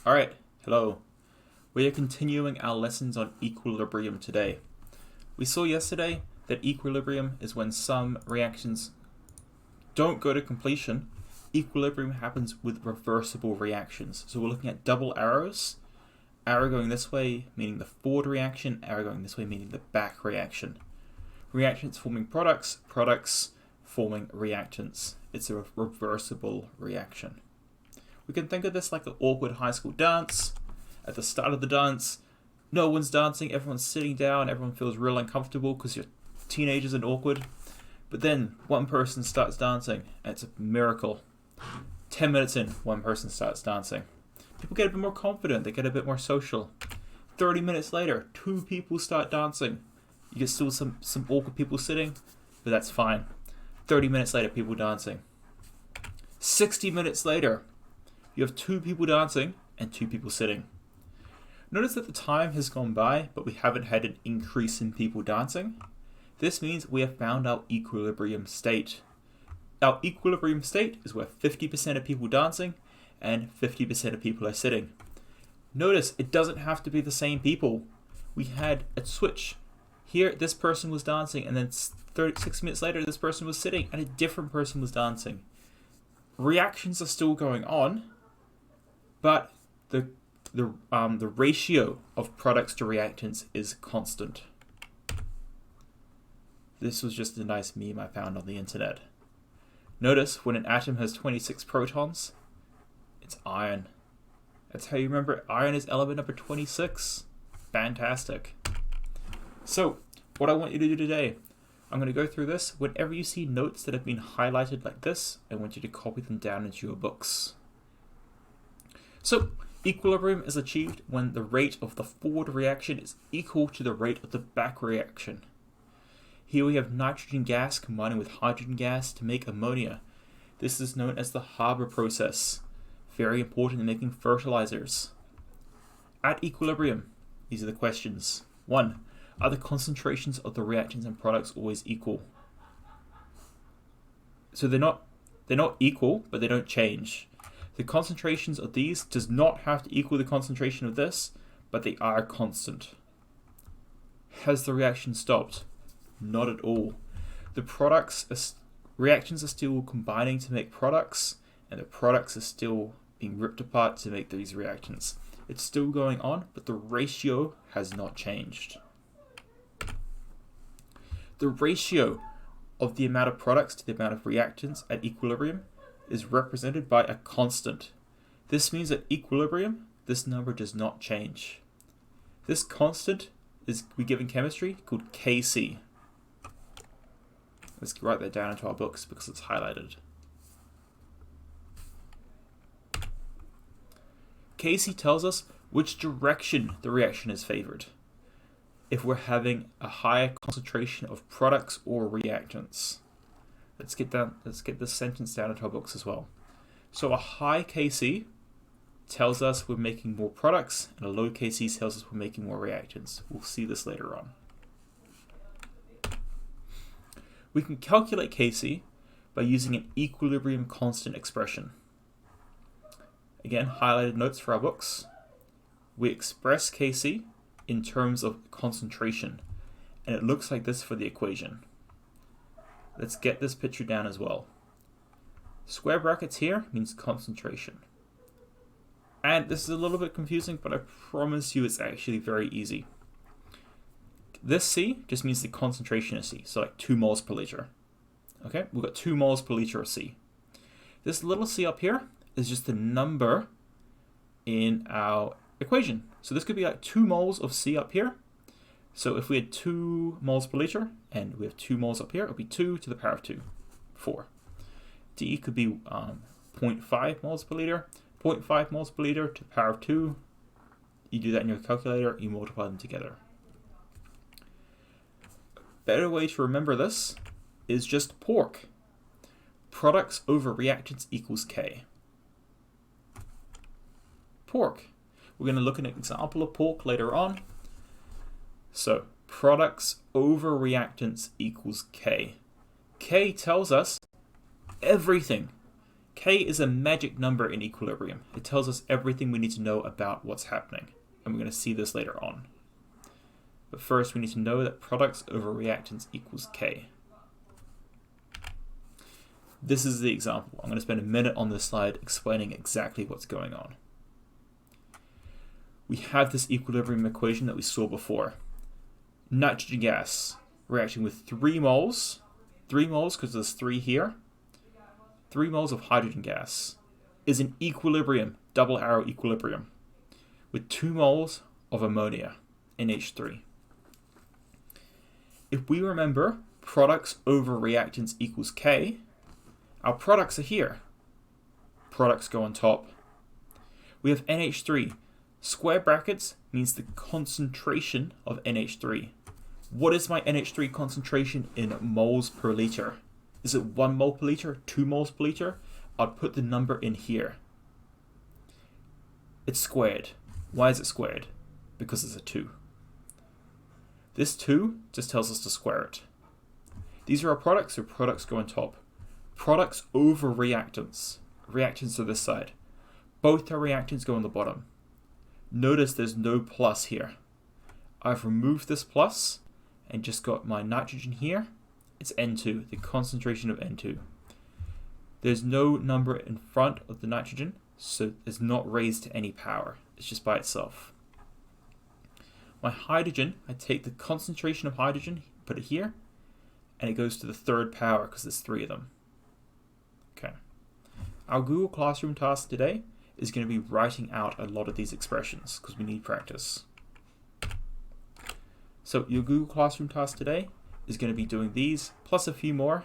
Alright, hello. We are continuing our lessons on equilibrium today. We saw yesterday that equilibrium is when some reactions don't go to completion. Equilibrium happens with reversible reactions. So we're looking at double arrows. Arrow going this way meaning the forward reaction, arrow going this way meaning the back reaction. Reactions forming products, products forming reactants. It's a reversible reaction. We can think of this like an awkward high school dance. At the start of the dance, no one's dancing, everyone's sitting down, everyone feels real uncomfortable because you're teenagers and awkward. But then one person starts dancing, and it's a miracle. 10 minutes in, one person starts dancing. People get a bit more confident, they get a bit more social. 30 minutes later, 2 people start dancing. You get still some awkward people sitting, but that's fine. 30 minutes later, people dancing. 60 minutes later, you have 2 people dancing and 2 people sitting. Notice that the time has gone by, but we haven't had an increase in people dancing. This means we have found our equilibrium state. Our equilibrium state is where 50% of people dancing and 50% of people are sitting. Notice it doesn't have to be the same people. We had a switch. Here, this person was dancing, and then 36 minutes later, this person was sitting, and a different person was dancing. Reactions are still going on, but the ratio of products to reactants is constant. This was just a nice meme I found on the internet. Notice when an atom has 26 protons, it's iron. That's how you remember iron is element number 26. Fantastic. So, what I want you to do today, I'm going to go through this. Whenever you see notes that have been highlighted like this, I want you to copy them down into your books. So, equilibrium is achieved when the rate of the forward reaction is equal to the rate of the back reaction. Here we have nitrogen gas combining with hydrogen gas to make ammonia. This is known as the Haber process. Very important in making fertilizers. At equilibrium, these are the questions. 1. Are the concentrations of the reactants and products always equal? So they're not equal, but they don't change. The concentrations of these does not have to equal the concentration of this, but they are constant. Has the reaction stopped? Not at all. The reactions are still combining to make products, and the products are still being ripped apart to make these reactants. It's still going on, but the ratio has not changed. The ratio of the amount of products to the amount of reactants at equilibrium is represented by a constant. This means at equilibrium, this number does not change. This constant is we give in chemistry called Kc. Let's write that down into our books because it's highlighted. Kc tells us which direction the reaction is favored. If we're having a higher concentration of products or reactants. Let's get this sentence down into our books as well. So a high Kc tells us we're making more products, and a low Kc tells us we're making more reactants. We'll see this later on. We can calculate Kc by using an equilibrium constant expression. Again, highlighted notes for our books. We express Kc in terms of concentration, and it looks like this for the equation. Let's get this picture down as well. Square brackets here means concentration. And this is a little bit confusing, but I promise you it's actually very easy. This C just means the concentration of C, so like 2 moles per liter. Okay, we've got 2 moles per liter of C. This little c up here is just the number in our equation. So this could be like 2 moles of C up here. So if we had 2 moles per liter, and we have 2 moles up here, it would be 2 to the power of 2, 4. D could be 0.5 moles per liter. 0.5 moles per liter to the power of 2. You do that in your calculator, you multiply them together. A better way to remember this is just pork. Products over reactants equals K. Pork. We're going to look at an example of pork later on. So, products over reactants equals K. K tells us everything. K is a magic number in equilibrium. It tells us everything we need to know about what's happening, and we're going to see this later on. But first we need to know that products over reactants equals K. This is the example. I'm going to spend a minute on this slide explaining exactly what's going on. We have this equilibrium equation that we saw before. Nitrogen gas reacting with 3 moles because there's 3 here, 3 moles of hydrogen gas is in equilibrium, double arrow equilibrium, with 2 moles of ammonia, NH3. If we remember products over reactants equals K, our products are here. Products go on top. We have NH3. Square brackets means the concentration of NH3. What is my NH3 concentration in moles per liter? Is it 1 mole per liter, 2 moles per liter? I'll put the number in here. It's squared. Why is it squared? Because it's a 2. This 2 just tells us to square it. These are our products, so products go on top. Products over reactants. Reactants are this side. Both our reactants go on the bottom. Notice there's no plus here. I've removed this plus and just got my nitrogen here. It's N2, the concentration of N2. There's no number in front of the nitrogen, so it's not raised to any power. It's just by itself. My hydrogen, I take the concentration of hydrogen, put it here, and it goes to the 3rd power because there's 3 of them. Okay. Our Google Classroom task today is going to be writing out a lot of these expressions because we need practice. So your Google Classroom task today is going to be doing these plus a few more,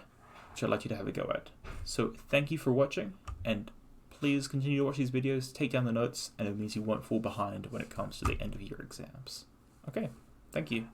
which I'd like you to have a go at. So thank you for watching, and please continue to watch these videos, take down the notes, and it means you won't fall behind when it comes to the end of your exams. Okay, thank you.